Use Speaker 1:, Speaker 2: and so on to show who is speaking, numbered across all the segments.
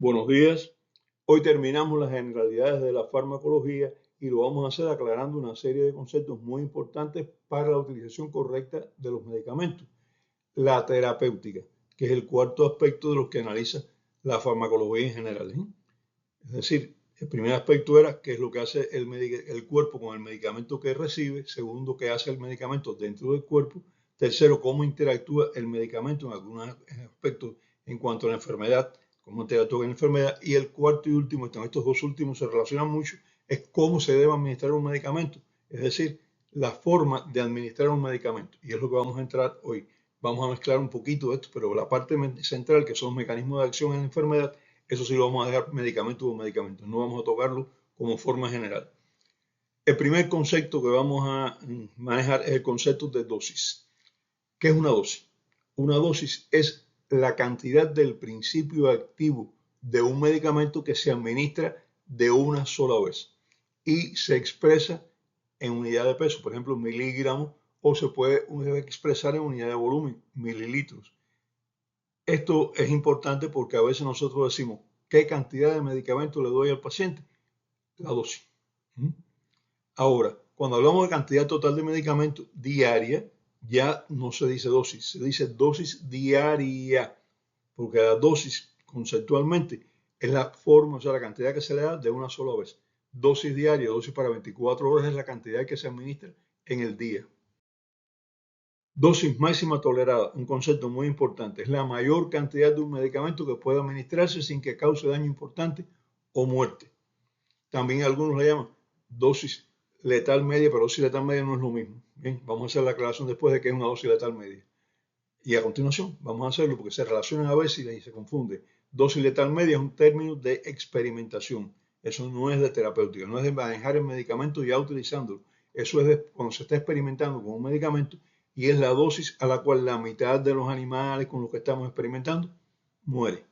Speaker 1: Buenos días. Hoy terminamos las generalidades de la farmacología y lo vamos a hacer aclarando una serie de conceptos muy importantes para la utilización correcta de los medicamentos. La terapéutica, que es el cuarto aspecto de los que analiza la farmacología en general. Es decir, el primer aspecto era qué es lo que hace el cuerpo con el medicamento que recibe. Segundo, qué hace el medicamento dentro del cuerpo. Tercero, cómo interactúa el medicamento en algunos aspectos en cuanto a la enfermedad, cómo interactúa con la enfermedad. Y el cuarto y último, estos dos últimos se relacionan mucho, es cómo se debe administrar un medicamento. Es decir, la forma de administrar un medicamento. Y es lo que vamos a entrar hoy. Vamos a mezclar un poquito de esto, pero la parte central, que son los mecanismos de acción en la enfermedad, eso sí lo vamos a dejar medicamento por medicamento, no vamos a tocarlo como forma general. El primer concepto que vamos a manejar es el concepto de dosis. ¿Qué es una dosis? Una dosis es la cantidad del principio activo de un medicamento que se administra de una sola vez y se expresa en unidad de peso, por ejemplo, miligramos, o se puede expresar en unidad de volumen, mililitros. Esto es importante porque a veces nosotros decimos, ¿qué cantidad de medicamento le doy al paciente? La dosis. Ahora, cuando hablamos de cantidad total de medicamento diaria, ya no se dice dosis, se dice dosis diaria, porque la dosis conceptualmente es la forma, o sea, la cantidad que se le da de una sola vez. Dosis diaria, dosis para 24 horas es la cantidad que se administra en el día. Dosis máxima tolerada, un concepto muy importante, es la mayor cantidad de un medicamento que puede administrarse sin que cause daño importante o muerte. También algunos le llaman dosis letal media, pero dosis letal media no es lo mismo. Bien, vamos a hacer la aclaración después de que es una dosis letal media. Y a continuación vamos a hacerlo porque se relacionan a veces y se confunde. Dosis letal media es un término de experimentación. Eso no es de terapéutica, no es de manejar el medicamento ya utilizándolo. Eso es de cuando se está experimentando con un medicamento y es la dosis a la cual la mitad de los animales con los que estamos experimentando muere.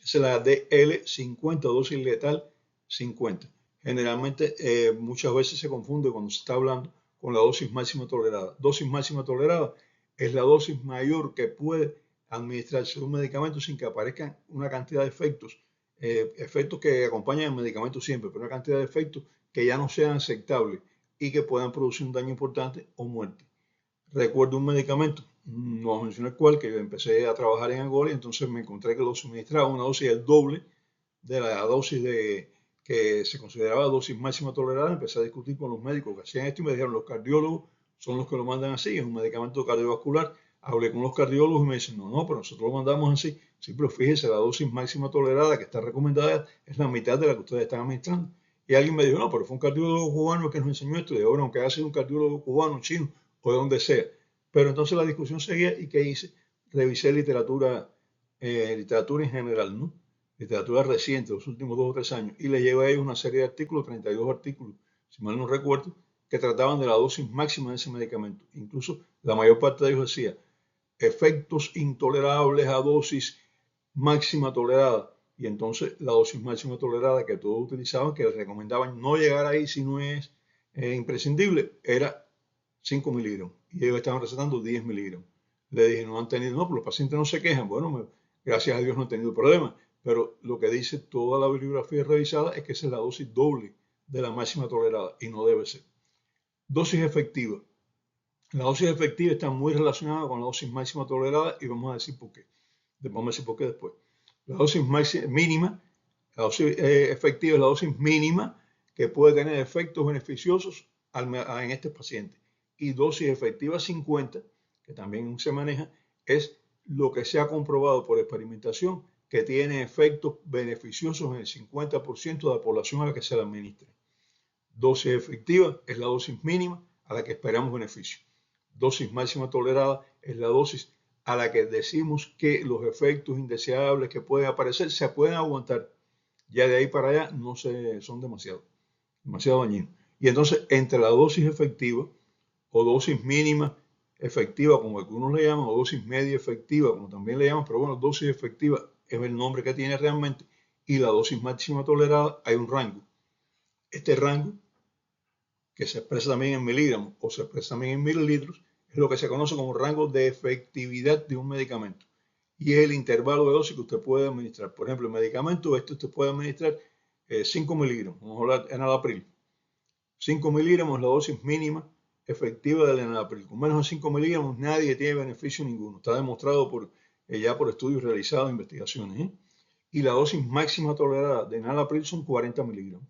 Speaker 1: Esa es la DL50, dosis letal 50. Generalmente, muchas veces se confunde cuando se está hablando con la dosis máxima tolerada. Dosis máxima tolerada es la dosis mayor que puede administrarse un medicamento sin que aparezcan una cantidad de efectos, efectos que acompañan el medicamento siempre, pero una cantidad de efectos que ya no sean aceptables y que puedan producir un daño importante o muerte. Recuerdo un medicamento, no mencioné cuál, que empecé a trabajar en Angola y entonces me encontré que lo suministraba una dosis del doble de la dosis que se consideraba dosis máxima tolerada. Empecé a discutir con los médicos que hacían esto y me dijeron, los cardiólogos son los que lo mandan así, es un medicamento cardiovascular. Hablé con los cardiólogos y me dicen, no, pero nosotros lo mandamos así. Sí, pero fíjese, la dosis máxima tolerada que está recomendada es la mitad de la que ustedes están administrando. Y alguien me dijo, no, pero fue un cardiólogo cubano que nos enseñó esto. Y yo, bueno, aunque haya sido un cardiólogo cubano, chino o de donde sea. Pero entonces la discusión seguía y ¿qué hice? Revisé literatura en general, ¿no? Literatura reciente, los últimos 2 o 3 años, y le llevé ahí una serie de artículos, 32 artículos, si mal no recuerdo, que trataban de la dosis máxima de ese medicamento. Incluso la mayor parte de ellos decía efectos intolerables a dosis máxima tolerada. Y entonces la dosis máxima tolerada que todos utilizaban, que les recomendaban no llegar ahí si no es imprescindible, era 5 miligramos. Y ellos estaban recetando 10 miligramos. Le dije, no han tenido, no, pero los pacientes no se quejan. Bueno, gracias a Dios no han tenido problemas. Pero lo que dice toda la bibliografía revisada es que esa es la dosis doble de la máxima tolerada y no debe ser. Dosis efectiva. La dosis efectiva está muy relacionada con la dosis máxima tolerada y vamos a decir por qué. Vamos a decir por qué después. La dosis mínima, la dosis efectiva es la dosis mínima que puede tener efectos beneficiosos en este paciente. Y dosis efectiva 50, que también se maneja, es lo que se ha comprobado por experimentación que tiene efectos beneficiosos en el 50% de la población a la que se la administra. Dosis efectiva es la dosis mínima a la que esperamos beneficio. Dosis máxima tolerada es la dosis a la que decimos que los efectos indeseables que pueden aparecer se pueden aguantar. Ya de ahí para allá no son demasiado dañinos. Y entonces entre la dosis efectiva o dosis mínima efectiva, como algunos le llaman, o dosis media efectiva, como también le llaman, pero bueno, dosis efectiva es el nombre que tiene realmente, y la dosis máxima tolerada hay un rango. Este rango, que se expresa también en miligramos o se expresa también en mililitros, es lo que se conoce como rango de efectividad de un medicamento. y es el intervalo de dosis que usted puede administrar. Por ejemplo, el medicamento, usted puede administrar 5 miligramos, vamos a hablar de enalapril. 5 miligramos es la dosis mínima efectiva del enalapril. Con menos de 5 miligramos nadie tiene beneficio ninguno. Está demostrado ya por estudios realizados, investigaciones. Y la dosis máxima tolerada de enalapril son 40 miligramos.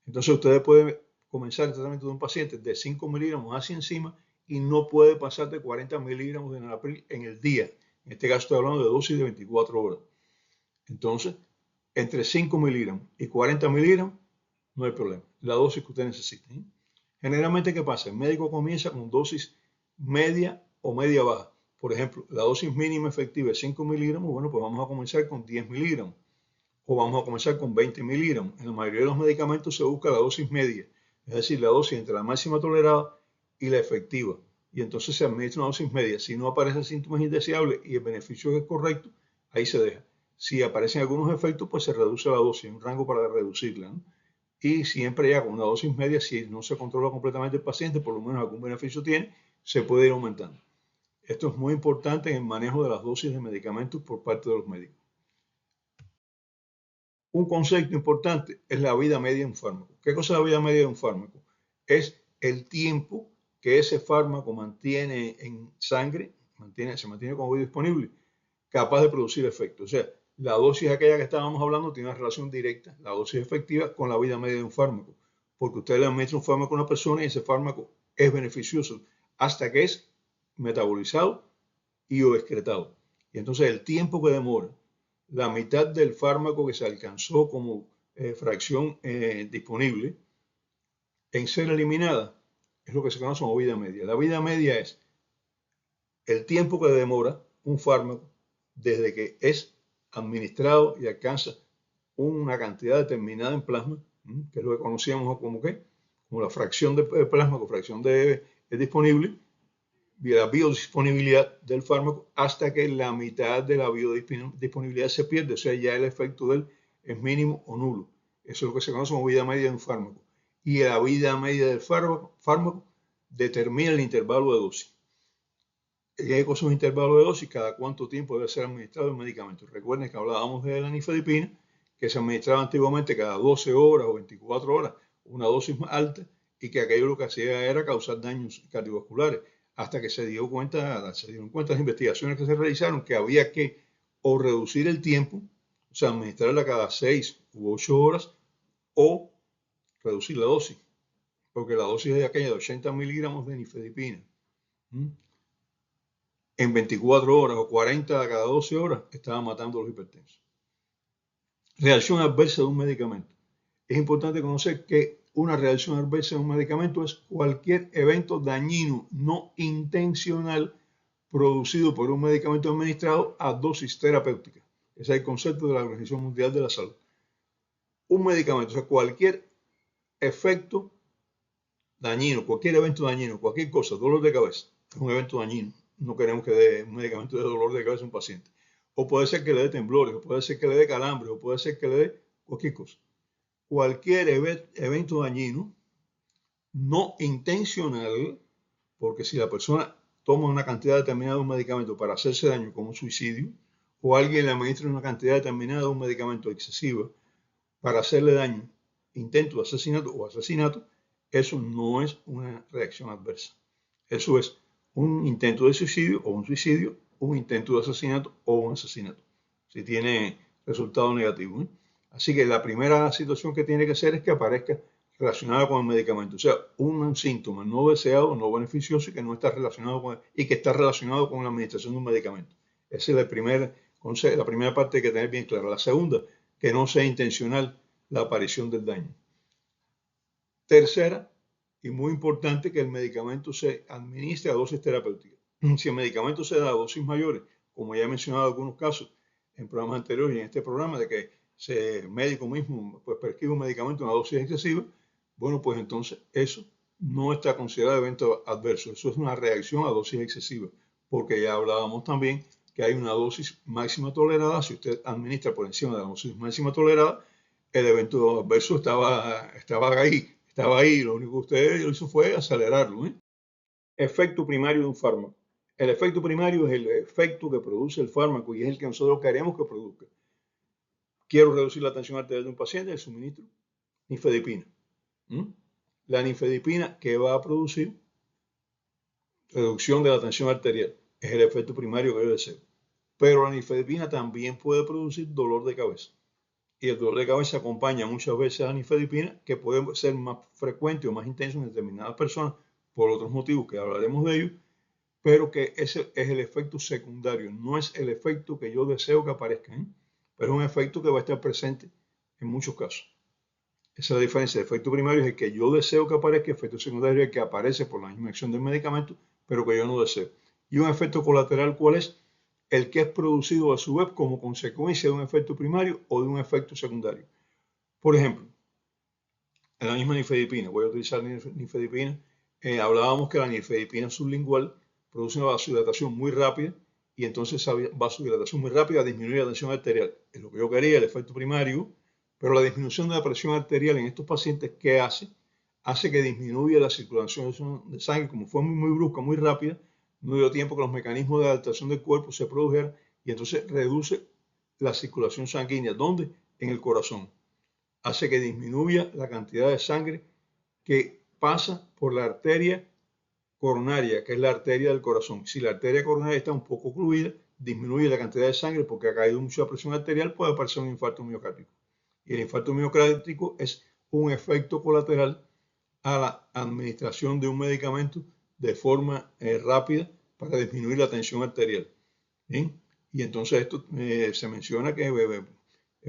Speaker 1: Entonces ustedes pueden comenzar el tratamiento de un paciente de 5 miligramos hacia encima y no puede pasar de 40 miligramos de enalapril en el día. En este caso estoy hablando de dosis de 24 horas. Entonces, entre 5 miligramos y 40 miligramos no hay problema. La dosis que usted necesite. Generalmente, ¿qué pasa? El médico comienza con dosis media o media baja. Por ejemplo, la dosis mínima efectiva es 5 miligramos. Bueno, pues vamos a comenzar con 10 miligramos. O vamos a comenzar con 20 miligramos. En la mayoría de los medicamentos se busca la dosis media. Es decir, la dosis entre la máxima tolerada y la efectiva. Y entonces se administra una dosis media. Si no aparecen síntomas indeseables y el beneficio es correcto, ahí se deja. Si aparecen algunos efectos, pues se reduce la dosis, un rango para reducirla, ¿no? Y siempre ya con una dosis media, si no se controla completamente el paciente, por lo menos algún beneficio tiene, se puede ir aumentando. Esto es muy importante en el manejo de las dosis de medicamentos por parte de los médicos. Un concepto importante es la vida media de un fármaco. ¿Qué cosa es la vida media de un fármaco? Es el tiempo que ese fármaco mantiene en sangre, se mantiene como biodisponible, capaz de producir efecto. O sea, la dosis aquella que estábamos hablando tiene una relación directa, la dosis efectiva, con la vida media de un fármaco. Porque usted le administra un fármaco a una persona y ese fármaco es beneficioso hasta que es metabolizado y o excretado. Y entonces el tiempo que demora la mitad del fármaco que se alcanzó como fracción disponible en ser eliminada es lo que se conoce como vida media. La vida media es el tiempo que demora un fármaco desde que es administrado y alcanza una cantidad determinada en plasma, que es lo que conocíamos como la fracción de plasma, con fracción de disponible, la biodisponibilidad del fármaco, hasta que la mitad de la biodisponibilidad se pierde, o sea, ya el efecto de él es mínimo o nulo. Eso es lo que se conoce como vida media de un fármaco. Y la vida media del fármaco determina el intervalo de dosis. ¿Qué cosa es un intervalo de dosis? Cada cuánto tiempo debe ser administrado el medicamento. Recuerden que hablábamos de la nifedipina, que se administraba antiguamente cada 12 horas o 24 horas, una dosis más alta, y que aquello lo que hacía era causar daños cardiovasculares, hasta que se dieron cuenta las investigaciones que se realizaron que había que o reducir el tiempo, o sea, administrarla cada 6 u 8 horas, o reducir la dosis, porque la dosis es aquella de 80 miligramos de nifedipina. En 24 horas o 40 cada 12 horas estaba matando a los hipertensos. Reacción adversa de un medicamento. Es importante conocer que una reacción adversa de un medicamento es cualquier evento dañino no intencional producido por un medicamento administrado a dosis terapéutica. Ese es el concepto de la Organización Mundial de la Salud. Un medicamento, o sea, cualquier efecto dañino, cualquier evento dañino, cualquier cosa, dolor de cabeza, es un evento dañino. No queremos que dé un medicamento de dolor de cabeza a un paciente. O puede ser que le dé temblores, o puede ser que le dé calambres, o puede ser que le dé cualquier cosa. Cualquier evento dañino no intencional, porque si la persona toma una cantidad determinada de un medicamento para hacerse daño, como un suicidio, o alguien le administra una cantidad determinada de un medicamento excesiva para hacerle daño, intento de asesinato o asesinato, eso no es una reacción adversa. Eso es un intento de suicidio o un suicidio, un intento de asesinato o un asesinato, si tiene resultado negativo. Así que la primera situación que tiene que ser es que aparezca relacionada con el medicamento, o sea, un síntoma no deseado, no beneficioso y que no está relacionado con y que está relacionado con la administración de un medicamento. Esa es la primera parte que hay que tener bien clara. La segunda, que no sea intencional la aparición del daño. Tercera, y muy importante, que el medicamento se administre a dosis terapéuticas. Si el medicamento se da a dosis mayores, como ya he mencionado en algunos casos en programas anteriores y en este programa, de que el médico mismo pues, prescribe un medicamento a una dosis excesiva, bueno, pues entonces eso no está considerado evento adverso. Eso es una reacción a dosis excesiva, porque ya hablábamos también que hay una dosis máxima tolerada. Si usted administra por encima de la dosis máxima tolerada, el evento adverso estaba ahí, lo único que usted hizo fue acelerarlo. Efecto primario de un fármaco. El efecto primario es el efecto que produce el fármaco y es el que nosotros queremos que produzca. Quiero reducir la tensión arterial de un paciente, el suministro nifedipina. La nifedipina que va a producir reducción de la tensión arterial es el efecto primario que yo deseo. Pero la nifedipina también puede producir dolor de cabeza. Y el dolor de cabeza acompaña muchas veces a la nifedipina, que puede ser más frecuente o más intenso en determinadas personas por otros motivos que hablaremos de ellos, pero que ese es el efecto secundario, no es el efecto que yo deseo que aparezca, pero es un efecto que va a estar presente en muchos casos. Esa es la diferencia. El efecto primario es el que yo deseo que aparezca, el efecto secundario es el que aparece por la misma acción del medicamento, pero que yo no deseo. Y un efecto colateral, ¿cuál es? El que es producido a su vez como consecuencia de un efecto primario o de un efecto secundario. Por ejemplo, en la misma nifedipina, voy a utilizar nifedipina, hablábamos que la nifedipina sublingual produce una vasodilatación muy rápida y entonces esa vasodilatación muy rápida disminuye la tensión arterial. Es lo que yo quería, el efecto primario, pero la disminución de la presión arterial en estos pacientes, ¿qué hace? Hace que disminuya la circulación de sangre, como fue muy brusca, muy rápida, no dio tiempo que los mecanismos de adaptación del cuerpo se produjeran y entonces reduce la circulación sanguínea. ¿Dónde? En el corazón. Hace que disminuya la cantidad de sangre que pasa por la arteria coronaria, que es la arteria del corazón. Si la arteria coronaria está un poco ocluida, disminuye la cantidad de sangre porque ha caído mucha presión arterial, puede aparecer un infarto miocárdico. Y el infarto miocárdico es un efecto colateral a la administración de un medicamento de forma rápida para disminuir la tensión arterial. ¿Bien? Y entonces esto se menciona que,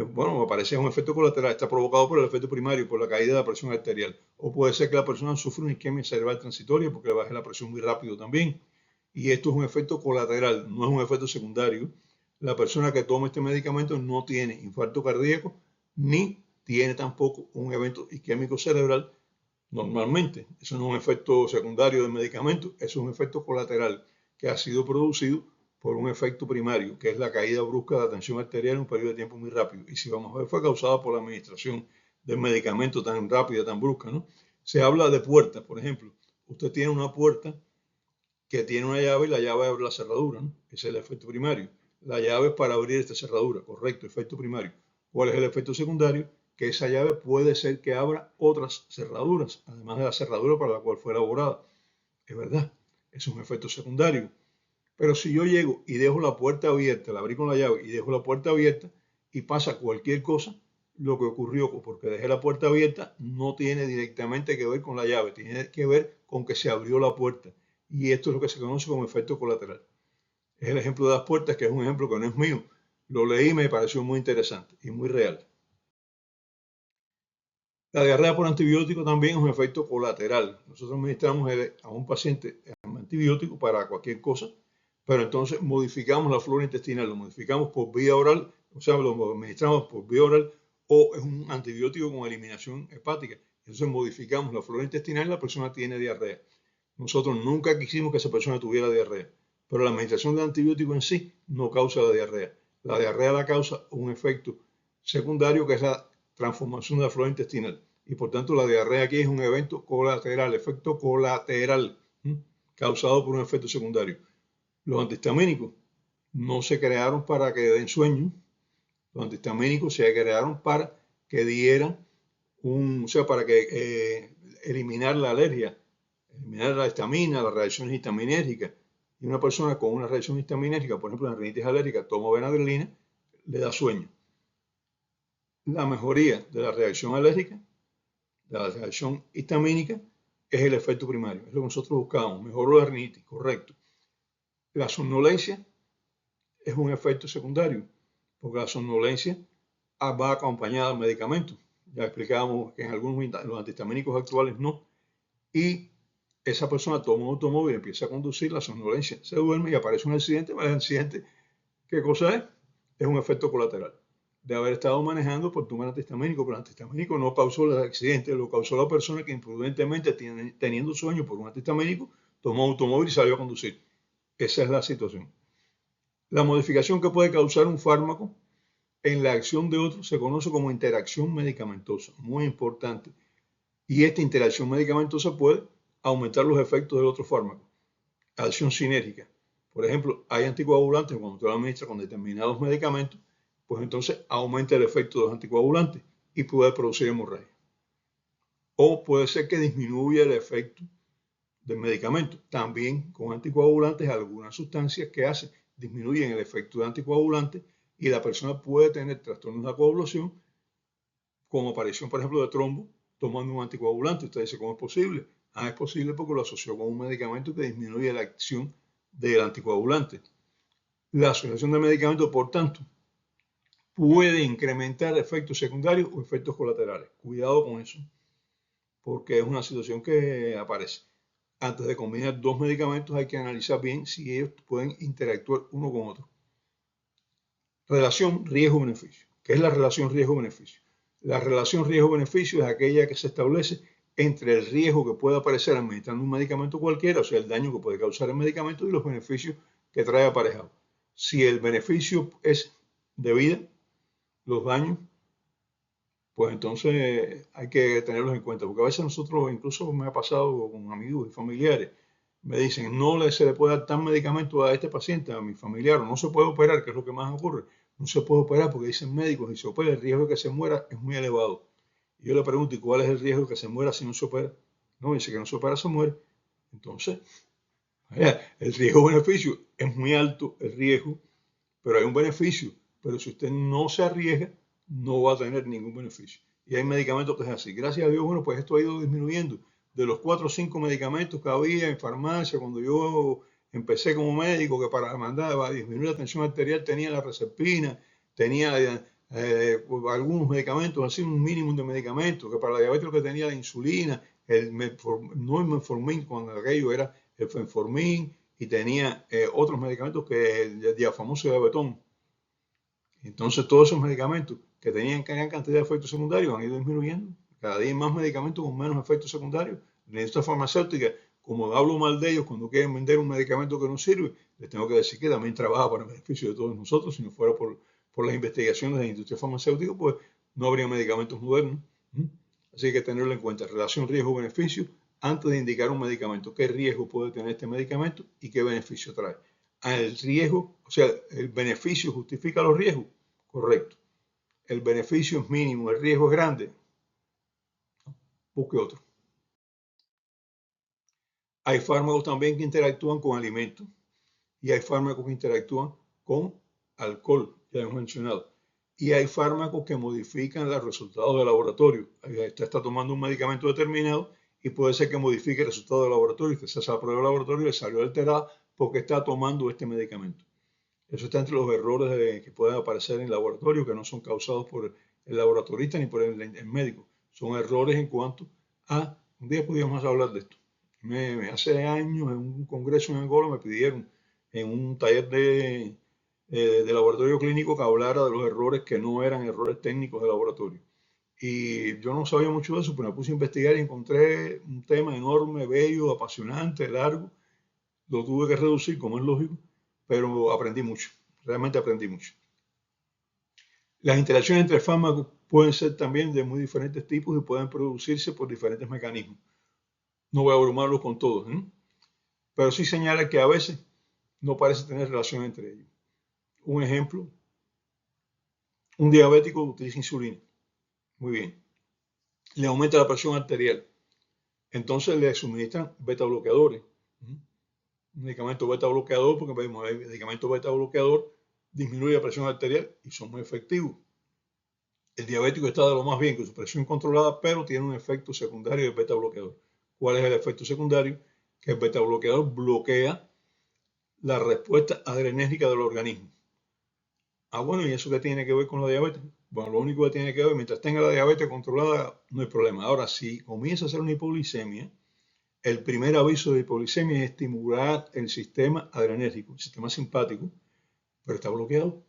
Speaker 1: bueno, aparece un efecto colateral, está provocado por el efecto primario, por la caída de la presión arterial. O puede ser que la persona sufra una isquemia cerebral transitoria porque le baje la presión muy rápido también. Y esto es un efecto colateral, no es un efecto secundario. La persona que toma este medicamento no tiene infarto cardíaco ni tiene tampoco un evento isquémico cerebral normalmente. Eso no es un efecto secundario del medicamento, eso es un efecto colateral que ha sido producido por un efecto primario, que es la caída brusca de la tensión arterial en un periodo de tiempo muy rápido. Y si vamos a ver, fue causada por la administración del medicamento tan rápida, tan brusca, ¿no? Se habla de puertas, por ejemplo. Usted tiene una puerta que tiene una llave y la llave abre la cerradura, ¿no? Ese es el efecto primario. La llave es para abrir esta cerradura, correcto, efecto primario. ¿Cuál es el efecto secundario? Que esa llave puede ser que abra otras cerraduras, además de la cerradura para la cual fue elaborada. Es verdad, es un efecto secundario. Pero si yo llego y dejo la puerta abierta, la abrí con la llave y dejo la puerta abierta y pasa cualquier cosa, lo que ocurrió porque dejé la puerta abierta no tiene directamente que ver con la llave, tiene que ver con que se abrió la puerta. Y esto es lo que se conoce como efecto colateral. Es el ejemplo de las puertas, que es un ejemplo que no es mío. Lo leí y me pareció muy interesante y muy real. La diarrea por antibiótico también es un efecto colateral. Nosotros administramos a un paciente antibiótico para cualquier cosa, pero entonces modificamos la flora intestinal, lo modificamos por vía oral, o sea, lo administramos por vía oral o es un antibiótico con eliminación hepática. Entonces modificamos la flora intestinal y la persona tiene diarrea. Nosotros nunca quisimos que esa persona tuviera diarrea, pero la administración de antibiótico en sí no causa la diarrea. La diarrea la causa un efecto secundario que es la transformación de la flora intestinal. Y por tanto la diarrea aquí es un evento colateral, efecto colateral, causado por un efecto secundario. Los antihistamínicos no se crearon para que den sueño, los antihistamínicos se crearon para que dieran o sea, para que eliminar la alergia, eliminar la histamina, las reacciones histaminérgicas. Y una persona con una reacción histaminérgica, por ejemplo, una rinitis alérgica, toma Benadrelina, le da sueño. La mejoría de la reacción alérgica, de la reacción histamínica, es el efecto primario. Es lo que nosotros buscamos. Mejoró la rinitis, correcto. La somnolencia es un efecto secundario, porque la somnolencia va acompañada del medicamento. Ya explicábamos que en algunos los antihistamínicos actuales no. Y esa persona toma un automóvil, empieza a conducir, la somnolencia se duerme y aparece un accidente. El accidente, ¿qué cosa es? Es un efecto colateral de haber estado manejando por tomar antihistamínico, pero el antihistamínico no causó el accidente, lo causó la persona que imprudentemente, teniendo sueño por un antihistamínico, tomó un automóvil y salió a conducir. Esa es la situación. La modificación que puede causar un fármaco en la acción de otro se conoce como interacción medicamentosa, muy importante. Y esta interacción medicamentosa puede aumentar los efectos del otro fármaco. Acción sinérgica. Por ejemplo, hay anticoagulantes cuando tú lo administras con determinados medicamentos, pues entonces aumenta el efecto de los anticoagulantes y puede producir hemorragia. O puede ser que disminuya el efecto del medicamento. También con anticoagulantes, algunas sustancias que hacen disminuyen el efecto de anticoagulantes y la persona puede tener trastornos de coagulación con aparición, por ejemplo, de trombo tomando un anticoagulante. Usted dice, ¿cómo es posible? Es posible porque lo asoció con un medicamento que disminuye la acción del anticoagulante. La asociación de medicamentos, por tanto, puede incrementar efectos secundarios o efectos colaterales. Cuidado con eso, porque es una situación que aparece. Antes de combinar dos medicamentos hay que analizar bien si ellos pueden interactuar uno con otro. Relación riesgo-beneficio. ¿Qué es la relación riesgo-beneficio? La relación riesgo-beneficio es aquella que se establece entre el riesgo que puede aparecer administrando un medicamento cualquiera, o sea, el daño que puede causar el medicamento y los beneficios que trae aparejado. Si el beneficio es de vida, los daños, pues entonces hay que tenerlos en cuenta, porque a veces nosotros, incluso me ha pasado con amigos y familiares, me dicen, no se le puede dar tan medicamento a este paciente, a mi familiar, o no se puede operar, que es lo que más ocurre, no se puede operar porque dicen médicos, si se opera el riesgo de que se muera es muy elevado. Y yo le pregunto, ¿y cuál es el riesgo de que se muera si no se opera? No, dice que no se opera, se muere. Entonces, el riesgo-beneficio es muy alto, el riesgo, pero hay un beneficio. Pero si usted no se arriesga, no va a tener ningún beneficio. Y hay medicamentos que es así. Gracias a Dios, bueno, pues esto ha ido disminuyendo. De los 4 o 5 medicamentos que había en farmacia cuando yo empecé como médico, que para mandar a disminuir la tensión arterial tenía la Reserpina, tenía algunos medicamentos, así un mínimo de medicamentos, que para la diabetes que tenía la insulina, no el metformin, cuando aquello era el fenformin, y tenía otros medicamentos que el diafamoso diabetón. Entonces todos esos medicamentos que tenían gran cantidad de efectos secundarios han ido disminuyendo. Cada día hay más medicamentos con menos efectos secundarios. La industria farmacéutica, como hablo mal de ellos cuando quieren vender un medicamento que no sirve, les tengo que decir que también trabaja para el beneficio de todos nosotros. Si no fuera por las investigaciones de la industria farmacéutica, pues no habría medicamentos modernos. Así que hay que tenerlo en cuenta. Relación riesgo-beneficio antes de indicar un medicamento. ¿Qué riesgo puede tener este medicamento y qué beneficio trae? El riesgo, o sea, el beneficio justifica los riesgos, correcto. El beneficio es mínimo, el riesgo es grande, busque otro. Hay fármacos también que interactúan con alimentos y hay fármacos que interactúan con alcohol, ya hemos mencionado. Y hay fármacos que modifican los resultados del laboratorio. Usted está tomando un medicamento determinado y puede ser que modifique el resultado del laboratorio. Usted se hace la prueba del laboratorio y le salió alterada porque está tomando este medicamento. Eso está entre los errores que pueden aparecer en el laboratorio, que no son causados por el laboratorista ni por el médico. Son errores en cuanto a, un día podríamos hablar de esto. Hace años en un congreso en Angola me pidieron en un taller de laboratorio clínico que hablara de los errores que no eran errores técnicos de laboratorio. Y yo no sabía mucho de eso, pero me puse a investigar y encontré un tema enorme, bello, apasionante, largo. Lo tuve que reducir, como es lógico, pero aprendí mucho, realmente aprendí mucho. Las interacciones entre fármacos pueden ser también de muy diferentes tipos y pueden producirse por diferentes mecanismos. No voy a abrumarlos con todos, pero sí señala que a veces no parece tener relación entre ellos. Un ejemplo, un diabético utiliza insulina, muy bien, le aumenta la presión arterial, entonces le suministran beta bloqueadores, un medicamento beta bloqueador, porque el medicamento beta bloqueador disminuye la presión arterial y son muy efectivos. El diabético está de lo más bien con su presión controlada, pero tiene un efecto secundario del beta bloqueador. ¿Cuál es el efecto secundario? Que el beta bloqueador bloquea la respuesta adrenérgica del organismo. Bueno, ¿y eso qué tiene que ver con la diabetes? Bueno, lo único que tiene que ver, mientras tenga la diabetes controlada, no hay problema. Ahora, si comienza a hacer una hipoglicemia, el primer aviso de hipoglicemia es estimular el sistema adrenérgico, el sistema simpático, pero está bloqueado.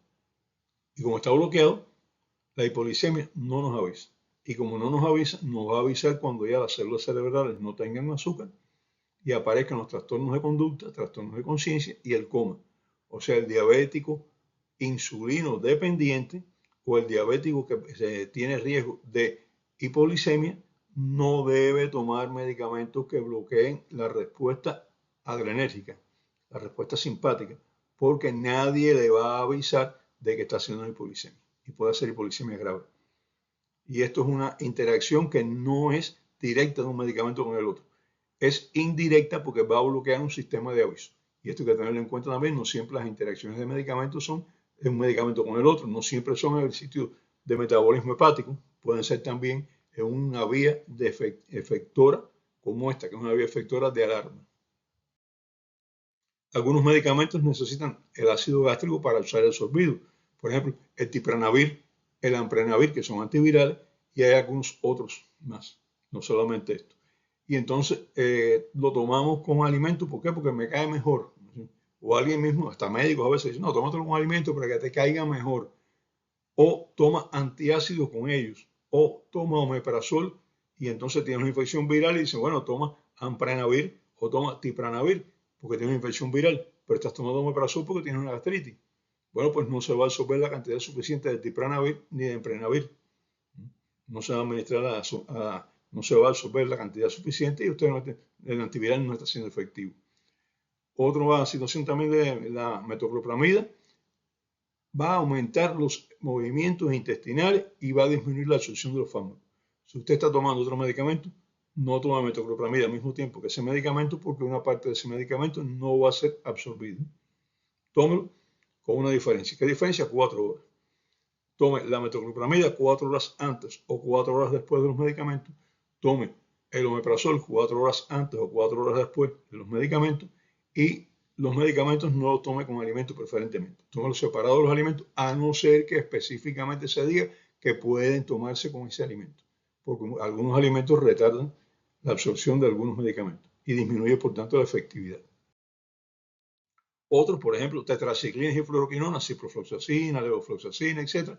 Speaker 1: Y como está bloqueado, la hipoglicemia no nos avisa. Y como no nos avisa, nos va a avisar cuando ya las células cerebrales no tengan azúcar y aparezcan los trastornos de conducta, trastornos de conciencia y el coma. O sea, el diabético insulino dependiente o el diabético que tiene riesgo de hipoglicemia no debe tomar medicamentos que bloqueen la respuesta adrenérgica. la respuesta simpática, porque nadie le va a avisar de que está haciendo hipoglicemia y puede hacer hipoglicemia grave. Y esto es una interacción que no es directa de un medicamento con el otro. Es indirecta porque va a bloquear un sistema de aviso. Y esto hay que tenerlo en cuenta también, no siempre las interacciones de medicamentos son de un medicamento con el otro, no siempre son en el sitio de metabolismo hepático, pueden ser también en una vía efectora como esta, que es una vía efectora de alarma. Algunos medicamentos necesitan el ácido gástrico para ser absorbido. Por ejemplo, el tipranavir, el amprenavir, que son antivirales, y hay algunos otros más, no solamente esto. Y entonces lo tomamos con alimento, ¿por qué? Porque me cae mejor. O alguien mismo, hasta médicos a veces dicen, no, tómatelo con alimento para que te caiga mejor. O toma antiácidos con ellos. O toma omeprazol y entonces tienes una infección viral y dicen, bueno, toma amprenavir o toma tipranavir porque tienes una infección viral, pero estás tomando omeprazol porque tienes una gastritis. Bueno, pues no se va a absorber la cantidad suficiente de tipranavir ni de amprenavir. No se va a administrar no se va a absorber la cantidad suficiente y el antiviral no está siendo efectivo. Otra situación también de la metoclopramida va a aumentar los movimientos intestinales y va a disminuir la absorción de los fármacos. Si usted está tomando otro medicamento, no toma metoclopramida al mismo tiempo que ese medicamento porque una parte de ese medicamento no va a ser absorbido. Tómelo con una diferencia. ¿Qué diferencia? 4 horas. Tome la metoclopramida 4 horas antes o 4 horas después de los medicamentos. Tome el omeprazol 4 horas antes o 4 horas después de los medicamentos y los medicamentos no los tome con alimentos preferentemente. Tómelos separados de los alimentos a no ser que específicamente se diga que pueden tomarse con ese alimento. Porque algunos alimentos retardan la absorción de algunos medicamentos y disminuye por tanto la efectividad. Otros, por ejemplo, tetraciclinas y fluoroquinonas, ciprofloxacina, levofloxacina, etc.,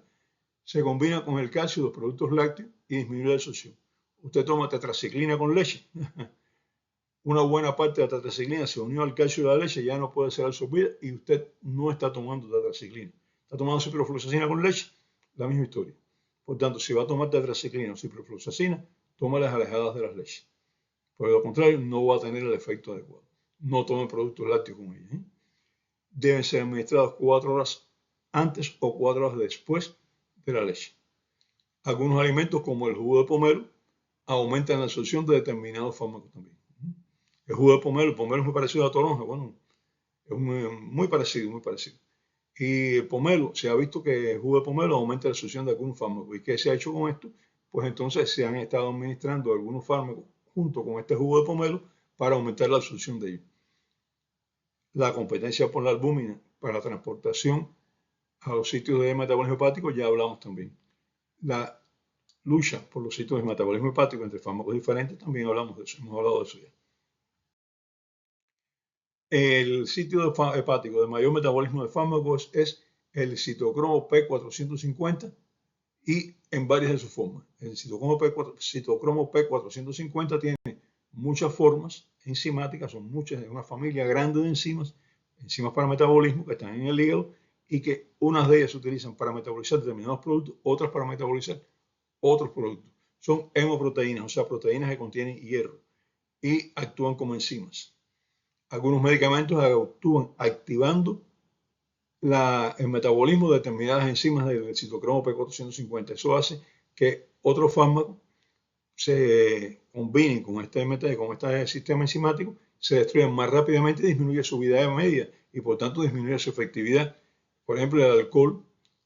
Speaker 1: se combina con el calcio de los productos lácteos y disminuye la absorción. Usted toma tetraciclina con leche. Una buena parte de la tetraciclina se unió al calcio de la leche, ya no puede ser absorbida y usted no está tomando tetraciclina. Está tomando ciprofloxacina con leche, la misma historia. Por tanto, si va a tomar tetraciclina o ciprofloxacina, tómalas alejadas de las leches. Por lo contrario, no va a tener el efecto adecuado. No tome productos lácteos con ellas. Deben ser administrados 4 horas antes o 4 horas después de la leche. Algunos alimentos como el jugo de pomelo aumentan la absorción de determinados fármacos también. El jugo de pomelo, el pomelo es muy parecido a la toronja, bueno, es muy parecido, muy parecido. Y el pomelo, se ha visto que el jugo de pomelo aumenta la absorción de algunos fármacos. ¿Y qué se ha hecho con esto? Pues entonces se han estado administrando algunos fármacos junto con este jugo de pomelo para aumentar la absorción de ellos. La competencia por la albúmina para la transportación a los sitios de metabolismo hepático ya hablamos también. La lucha por los sitios de metabolismo hepático entre fármacos diferentes también hablamos de eso, hemos hablado de eso ya. El sitio hepático de mayor metabolismo de fármacos es el citocromo P450 y en varias de sus formas. El citocromo P450 tiene muchas formas enzimáticas, son muchas, es una familia grande de enzimas para metabolismo que están en el hígado y que unas de ellas se utilizan para metabolizar determinados productos, otras para metabolizar otros productos. Son hemoproteínas, o sea, proteínas que contienen hierro y actúan como enzimas. Algunos medicamentos actúan activando el metabolismo de determinadas enzimas del citocromo P450. Eso hace que otros fármacos se combinen con este sistema enzimático, se destruyan más rápidamente y disminuye su vida media y por tanto disminuye su efectividad. Por ejemplo, el alcohol,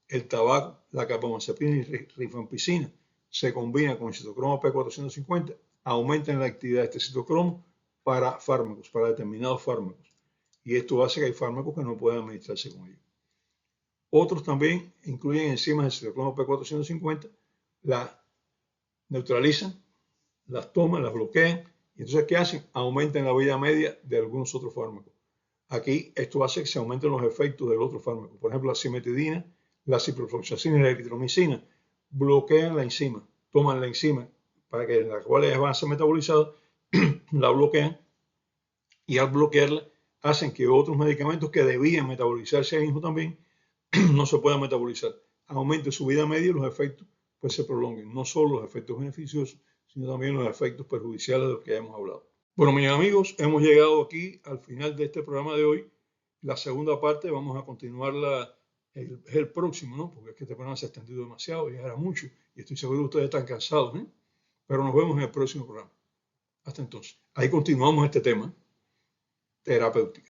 Speaker 1: el tabaco, la carbamazepina y rifampicina se combinan con el citocromo P450, aumentan la actividad de este citocromo para fármacos, para determinados fármacos. Y esto hace que hay fármacos que no puedan administrarse con ellos. Otros también incluyen enzimas del citocromo P450, la neutralizan, las toman, las bloquean, y entonces ¿qué hacen? Aumentan la vida media de algunos otros fármacos. Aquí esto hace que se aumenten los efectos del otro fármaco. Por ejemplo, la cimetidina, la ciprofloxacina y la eritromicina bloquean la enzima, toman la enzima para que la cual van a ser metabolizadas, la bloquean y al bloquearla hacen que otros medicamentos que debían metabolizarse ahí mismo también no se puedan metabolizar. Aumente su vida media y los efectos pues se prolonguen. No solo los efectos beneficiosos, sino también los efectos perjudiciales de los que hemos hablado. Bueno, mis amigos, hemos llegado aquí al final de este programa de hoy. La segunda parte vamos a continuarla el próximo, ¿no? Porque es que este programa se ha extendido demasiado, ya era mucho, y estoy seguro que ustedes están cansados, ¿eh? Pero nos vemos en el próximo programa. Hasta entonces. Ahí continuamos este tema terapéutico.